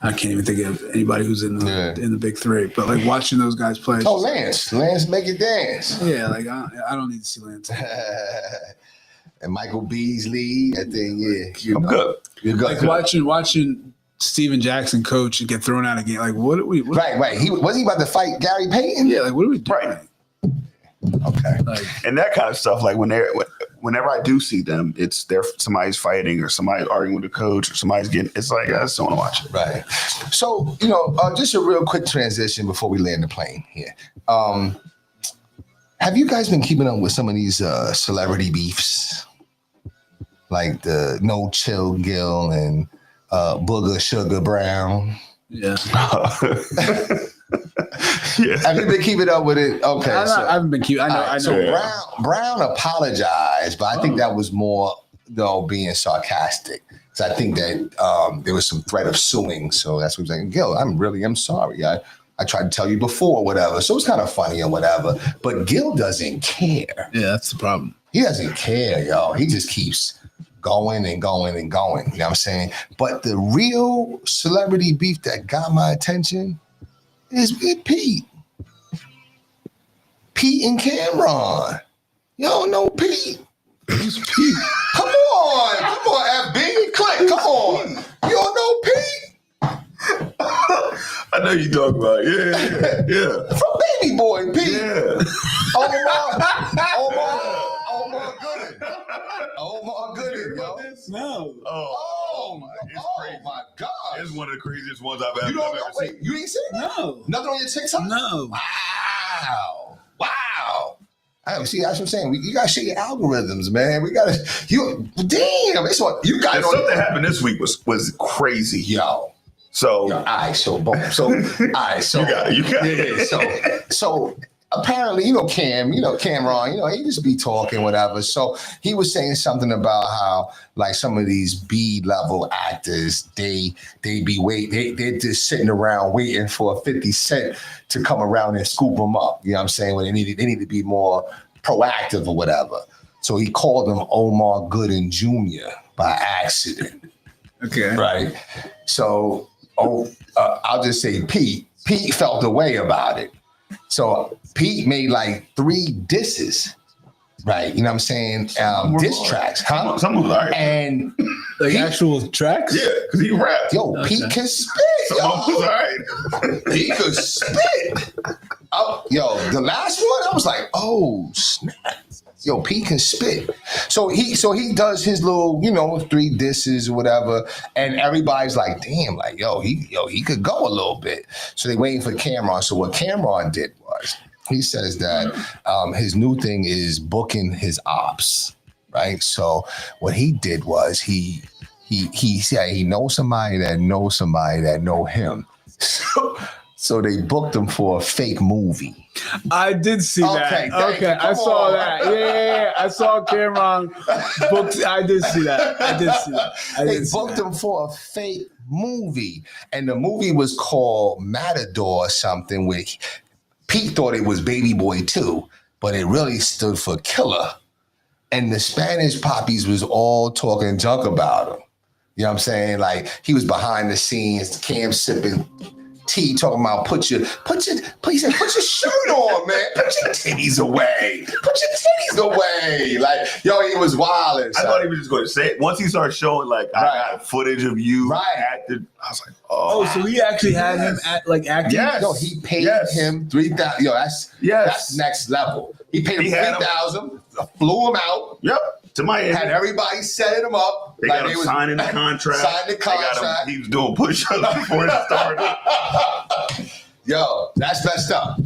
I can't even think of anybody who's in the big three, but like watching those guys play. Oh, Lance make it dance. Yeah, like I don't need to see Lance. And Michael Beasley, I think, I'm good. You're good. Like watching Steven Jackson coach and get thrown out again. Like, what are we? Right. Wasn't he about to fight Gary Payton? Yeah, like what are we doing? Right. Okay. Like, and that kind of stuff, like whenever I do see them, it's somebody's fighting or somebody's arguing with the coach or somebody's getting. It's like I just don't want to watch it. Right. So just a real quick transition before we land the plane here. Have you guys been keeping up with some of these celebrity beefs, like the No Chill Gill and Booger Sugar Brown? yeah. Yeah. Have you been keeping up with it? Okay. I haven't been cute. I know. I know. So Brown apologized, but I think that was more being sarcastic. So I think that there was some threat of suing. So that's what he's saying. Gil, I'm sorry. I tried to tell you before, whatever. So it's kind of funny or whatever. But Gil doesn't care. Yeah, that's the problem. He doesn't care, yo. He just keeps going and going and going. You know what I'm saying? But the real celebrity beef that got my attention is with Pete. Pete and Cameron. You don't know Pete. Who's Pete? Come on, FB. Click, come on. You don't know Pete? I know you talking about. Yeah. From Baby Boy, Pete. Yeah. Omar Gooding, yo. No. Oh my God. It's one of the craziest ones I've ever Wait, seen. you ain't seen it? No. Nothing on your TikTok? No. Wow. See, that's what I'm saying. You gotta share your algorithms, man. Damn, it's what you got. And something happened this week was crazy. Yo. So All right, so boom. So all right, so you got it. yeah. So apparently, Cameron, he just be talking, whatever. So he was saying something about how like some of these B-level actors, they're just sitting around waiting for 50 Cent to come around and scoop them up. You know what I'm saying? When they need to be more proactive or whatever. So he called him Omar Gooden Jr. by accident. Okay. Right. So I'll just say Pete felt the way about it. So Pete made like 3 disses, right? You know what I'm saying? Diss tracks, huh? Some of them, right? And Like actual tracks? Yeah, because he rapped. yo, Pete can spit. Some of them was all right. He could spit. The last one, I was like, oh snap. Yo, Pete can spit. So he does his little, 3 disses or whatever, and everybody's like, damn, like, he could go a little bit. So they waiting for Cameron. So what Cameron did was he says that his new thing is booking his ops, right? So what he did was he said he knows somebody that knows somebody that know him. So they booked him for a fake movie. I did see that. Okay, I saw that. Yeah. I saw Cameron booked. I did see that. They booked him for a fake movie. And the movie was called Matador or something, which Pete thought it was Baby Boy 2, but it really stood for Killer. And the Spanish poppies was all talking junk about him. You know what I'm saying? Like, he was behind the scenes, Cam sipping tea, talking about put your shirt on, man. Put your titties away. Like, he was wilding. I thought he was just going to say it. Once he started showing, like, I got footage of you acted, I was like, oh. So he actually had him acting? Yes. No, he paid him $3,000. That's next level. He paid him $3,000, flew him out. Yep. To Miami. Had everybody setting him up. They got him signing the contract. Signed the contract. He was doing push-ups before it started. Yo, that's messed up.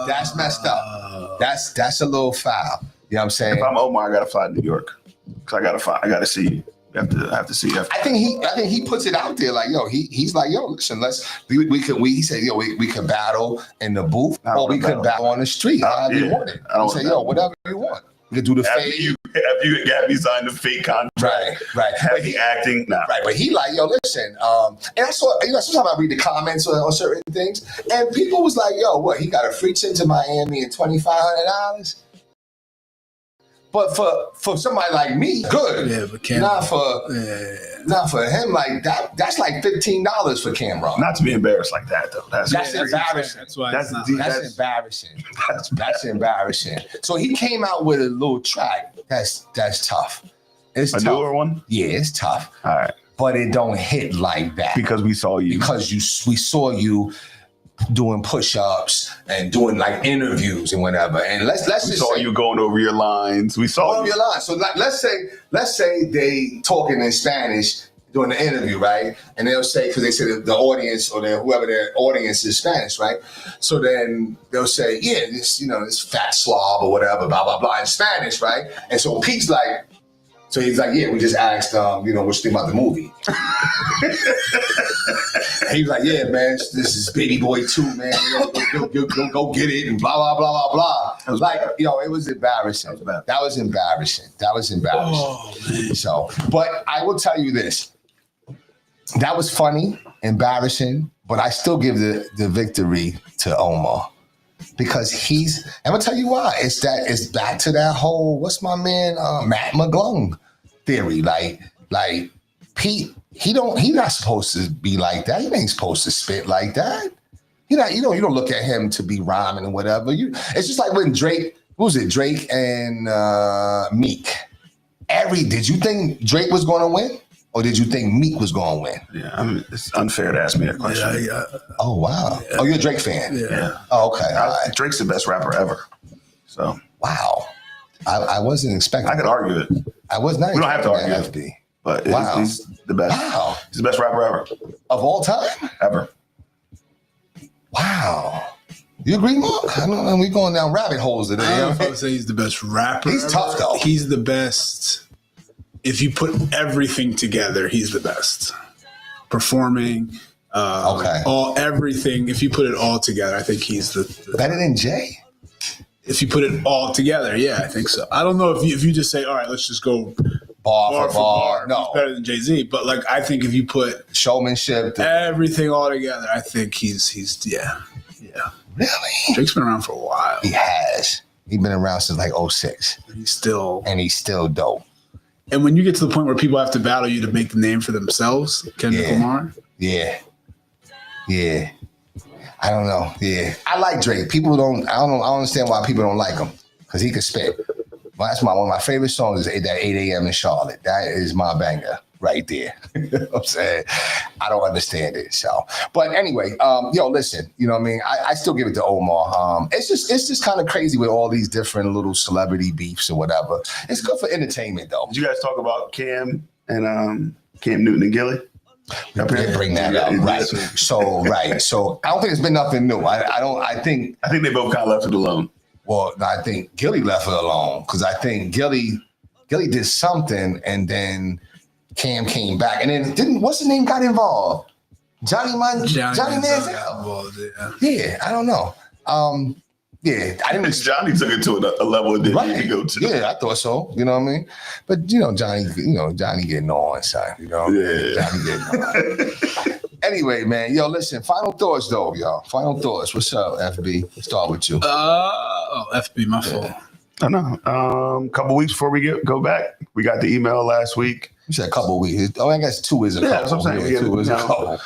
That's messed up. That's a little foul. You know what I'm saying? If I'm Omar, I gotta fly to New York. Cause I gotta see you. I have to see you. I think he puts it out there like, he's like, listen, he said, we could battle in the booth or we could battle on the street. However you want it. He said, whatever you want. We could do the fake. After you got me signed the fake contract. Right. Heavy acting. Nah. Right. But he like, listen. And I saw, sometimes I read the comments on certain things, and people was like, what? He got a free trip to Miami and $2,500. But for somebody like me, good. Yeah, but Cameron. Not for him. Like that's like $15 for Cameron. Not to be embarrassed like that though. That's embarrassing. That's why that's embarrassing. That's embarrassing. So he came out with a little track. That's tough. It's a tough. newer one. Yeah, it's tough. All right. But it don't hit like that because we saw you. Because we saw you doing push-ups and doing like interviews and whatever. And let's just saw you going over your lines. We saw your lines. So like let's say they talking in Spanish during the interview, right? And they'll say, because they say the audience or whoever their audience is Spanish, right? So then they'll say, this fat slob or whatever, blah blah blah in Spanish, right? And so Pete's like, so he's like, we just asked, what you think about the movie? He was like, man, this is Baby Boy 2, man. Go get it and blah, blah, blah, blah, blah. Like, it was embarrassing. That was embarrassing. Oh, man. So, but I will tell you this. That was funny, embarrassing, but I still give the victory to Omar. Because I'm gonna tell you why. It's back to that whole what's my man Matt McGlung theory. Like Pete, he's not supposed to be like that. He ain't supposed to spit like that. You don't look at him to be rhyming or whatever. It's just like when Drake and Meek. Did you think Drake was gonna win? Or did you think Meek was going to win? Yeah, it's unfair to ask me that question. Yeah. Oh, wow. Yeah. Oh, you're a Drake fan? Yeah. Oh, okay. All right. Drake's the best rapper ever. So. Wow. I wasn't expecting I could argue it. I was not. We don't have to argue FB. But he's the best. Wow. He's the best rapper ever. Of all time? Ever. Wow. You agree, Mark? I know we going down rabbit holes today. I would say he's the best rapper. He's tough, though. He's the best. If you put everything together, he's the best. Performing, everything. If you put it all together, I think he's the better than Jay. If you put it all together, yeah, I think so. I don't know if you just say, all right, let's just go bar for bar. No, he's better than Jay-Z. But like, I think if you put showmanship, everything all together, I think he's yeah. Really? Drake's been around for a while. He has. He's been around since like 06. He's still dope. And when you get to the point where people have to battle you to make the name for themselves, Kendrick Lamar. Yeah. I don't know. Yeah. I like Drake. I don't understand why people don't like him. Because he can spit. Well, that's one of my favorite songs is that 8 a.m. in Charlotte. That is my banger right there. You know what I'm saying? I don't understand it. So, but anyway, listen, you know what I mean? I still give it to Omar. It's just kind of crazy with all these different little celebrity beefs or whatever. It's good for entertainment though. Did you guys talk about Cam and Cam Newton and Gilly? They bring that up, right? So I don't think it's been nothing new. I think they both kind of left it alone. Well, I think Gilly left it alone because I think Gilly did something and then Cam came back and then what's his name got involved? Johnny Manziel. Yeah, I don't know. Yeah, I didn't. Johnny took it to a level it didn't go to. Yeah, I thought so. You know what I mean? But Johnny getting on, son. You know, Johnny getting on. Anyway, man, listen. Final thoughts, though, y'all. Final thoughts. What's up, FB? Start with you. FB, my fault. I know. Couple weeks before we go back, we got the email last week. You said a couple weeks. Oh, I guess 2 is a couple. That's what I'm saying. 2 is a couple.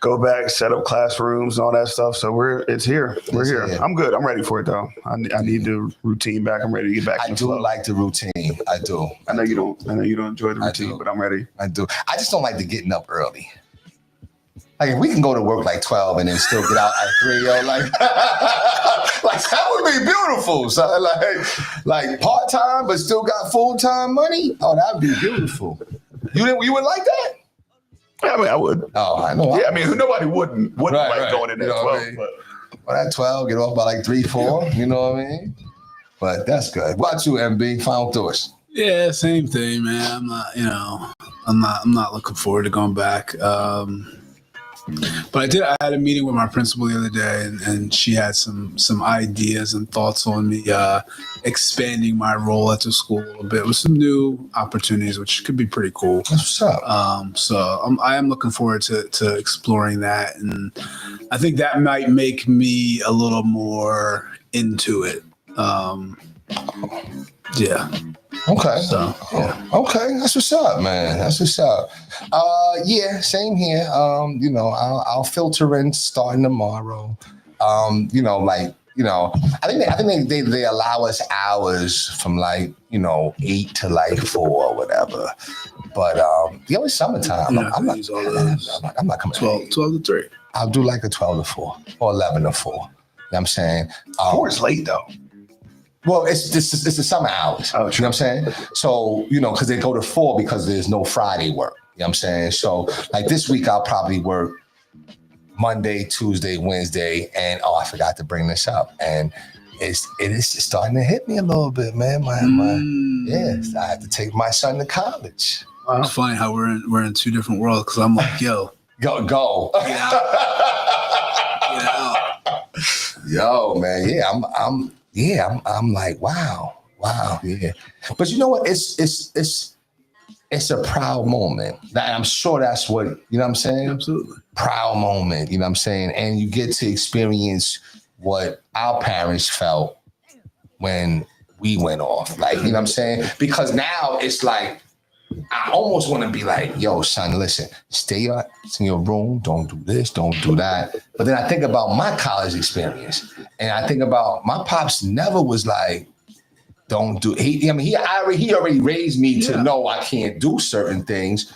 Go back, set up classrooms and all that stuff. So it's here. We're here. I'm good. I'm ready for it though. I need the routine back. I'm ready to get back. I do like the routine. I do. I know you don't enjoy the routine, but I'm ready. I do. I just don't like the getting up early. Like if we can go to work like 12 and then still get out at 3, like that would be beautiful. So like part time, but still got full time money. Oh, that'd be beautiful. You would like that? I mean, I would. Oh, I know. Yeah, I mean, nobody wouldn't like going in at 12. I mean? But at 12, get off by like 3, 4. You know what I mean? But that's good. What about you, MB? Final thoughts? Yeah, same thing, man. I'm not looking forward to going back. But I had a meeting with my principal the other day, and she had some ideas and thoughts on me expanding my role at the school a little bit with some new opportunities, which could be pretty cool. What's up? So I am looking forward to exploring that, and I think that might make me a little more into it. Yeah. Okay. So, yeah. Okay. That's what's up, man. That's what's up. Yeah, same here. I'll filter in starting tomorrow. I think they allow us hours from 8 to 4 or whatever. But it's summertime. I'm not coming 12 to 3. I'll do like a 12 to 4 or 11 to 4. You know what I'm saying? 4 is late though. Well, it's the summer hours. Oh, you know what I'm saying? So, because they go to 4 because there's no Friday work. You know what I'm saying? So, like this week, I'll probably work Monday, Tuesday, Wednesday, and I forgot to bring this up. And it is starting to hit me a little bit, man. Yes, I have to take my son to college. Wow. It's funny how we're in 2 different worlds because I'm like, yo. Go. Get out. Yo, man. I'm like, wow, yeah. But you know what? It's a proud moment. I'm sure that's what, you know what I'm saying? Absolutely. Proud moment, you know what I'm saying? And you get to experience what our parents felt when we went off. Like, you know what I'm saying? Because now it's like, I almost want to be like, yo, son, listen, stay in your room. Don't do this. Don't do that. But then I think about my college experience. And I think about my pops never was like, don't do it. He already raised me to know I can't do certain things.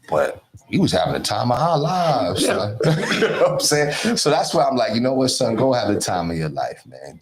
But we was having the time of our lives. Yeah. You know what I'm saying? So that's why I'm like, you know what, son, go have the time of your life, man.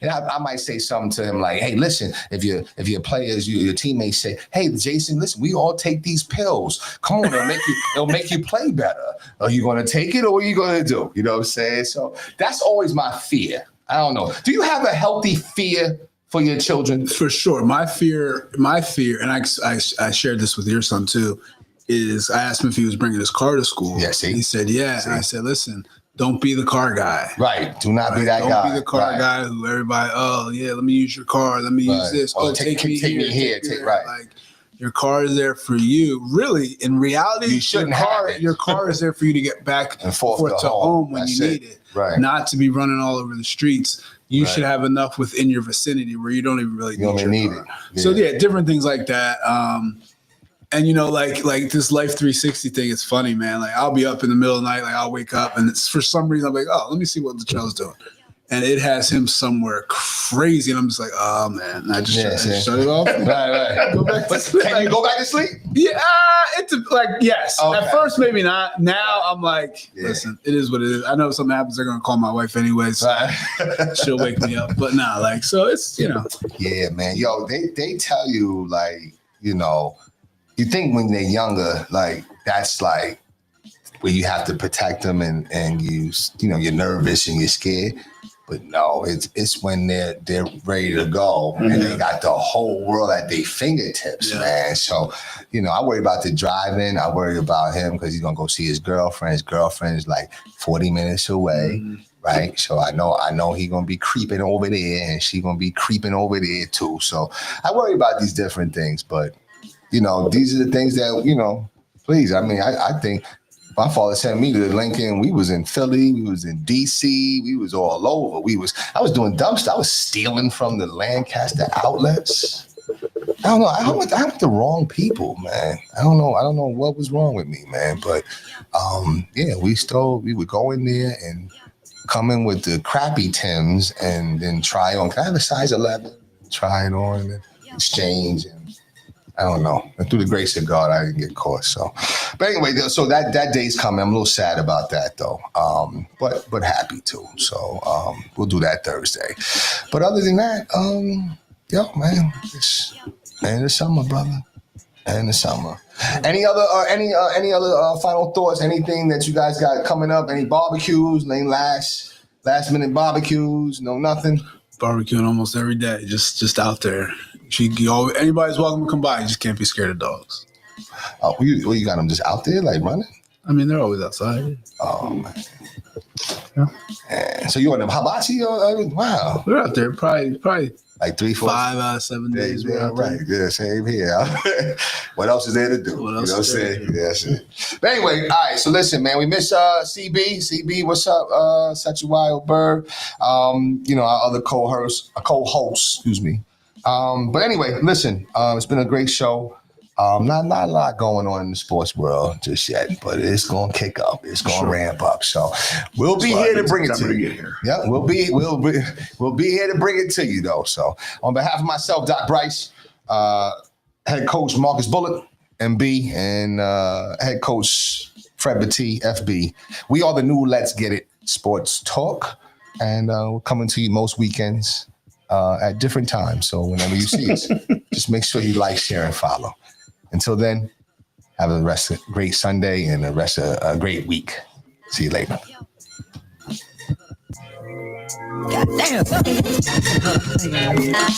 And I might say something to him like, hey, listen, if your players, your teammates say, hey, Jason, listen, we all take these pills. Come on, it'll make you play better. Are you going to take it or what are you going to do? You know what I'm saying? So that's always my fear. I don't know. Do you have a healthy fear for your children? For sure. My fear, and I shared this with your son too, is I asked him if he was bringing his car to school. Yeah, see? He said, yeah. See? And I said, listen, Don't be the car guy. Right. Do not be that Don't guy. Don't be the car guy who everybody, oh, yeah, let me use your car. Let me use this. Oh, take me here. Right. Like, your car is there for you. Really, in reality, you shouldn't have it. Your car is there for you to get back and forth to home when you need it. Right. Not to be running all over the streets. You should have enough within your vicinity where you don't even really need it. Yeah. So yeah, different things like that. And you know, like this Life 360 thing is funny, man. Like I'll be up in the middle of the night, like I'll wake up and it's for some reason I'm like, oh, let me see what Latrell's doing. And it has him somewhere crazy. And I'm just like, oh man. And I just shut it off. Right. Go back to sleep. Can you go back to sleep? Yeah, it's like, yes. Okay. At first, maybe not. Now I'm like, listen, it is what it is. I know if something happens, they're going to call my wife anyway. So she'll wake me up. But nah, like, so it's, you know. Yeah, man. Yo, they tell you, like, you know, you think when they're younger, like, that's like where you have to protect them and you know, you're nervous and you're scared. But no, it's when they're ready to go and they got the whole world at their fingertips, man. So, you know, I worry about the driving. I worry about him because he's gonna go see his girlfriend. His girlfriend is like 40 minutes away, right? So I know he's gonna be creeping over there, and she's gonna be creeping over there too. So I worry about these different things, but you know, these are the things that, you know, please. I mean, I think. My father sent me to Lincoln. We was in Philly. We was in DC. We was all over. I was doing dumb stuff. I was stealing from the Lancaster outlets. I don't know. I went the wrong people, man. I don't know what was wrong with me, man. But yeah, we would go in there and come in with the crappy Timbs and then try on. Can I have a size 11? Try it on and exchange. And I don't know. And through the grace of God, I didn't get caught. So, but anyway, so that day's coming. I'm a little sad about that though. But happy too. So we'll do that Thursday. But other than that, man, it's end of summer, brother. End of summer. Any other final thoughts? Anything that you guys got coming up? Any barbecues? Any last minute barbecues? No, nothing. Barbecuing almost every day. Just out there. Anybody's welcome to come by. You just can't be scared of dogs. Oh, you got them just out there, like running? I mean, they're always outside. Oh, man. Yeah. And so you on them hibachi? Wow. We're out there probably like 3, 4, 5 out of 7 days. Yeah, right. Yeah, same here. What else is there to do? What else you know what I'm saying? Yeah, that's it. But anyway, all right. So listen, man, we miss CB. CB, what's up? Such a wild bird. You know, our other co-host, excuse me. But anyway, listen, it's been a great show. Not a lot going on in the sports world just yet, but it's gonna kick up. It's gonna ramp up. So we'll be here to bring it to you. Yeah, we'll be here to bring it to you though. So on behalf of myself, Doc Bryce, head coach Marcus Bullock, MB, and head coach Fred Battie, FB, we are the new Let's Get It Sports Talk, and we're coming to you most weekends at different times. So whenever you see us, just make sure you like, share, and follow. Until then, have a great Sunday and the rest of a great week. See you later. God damn.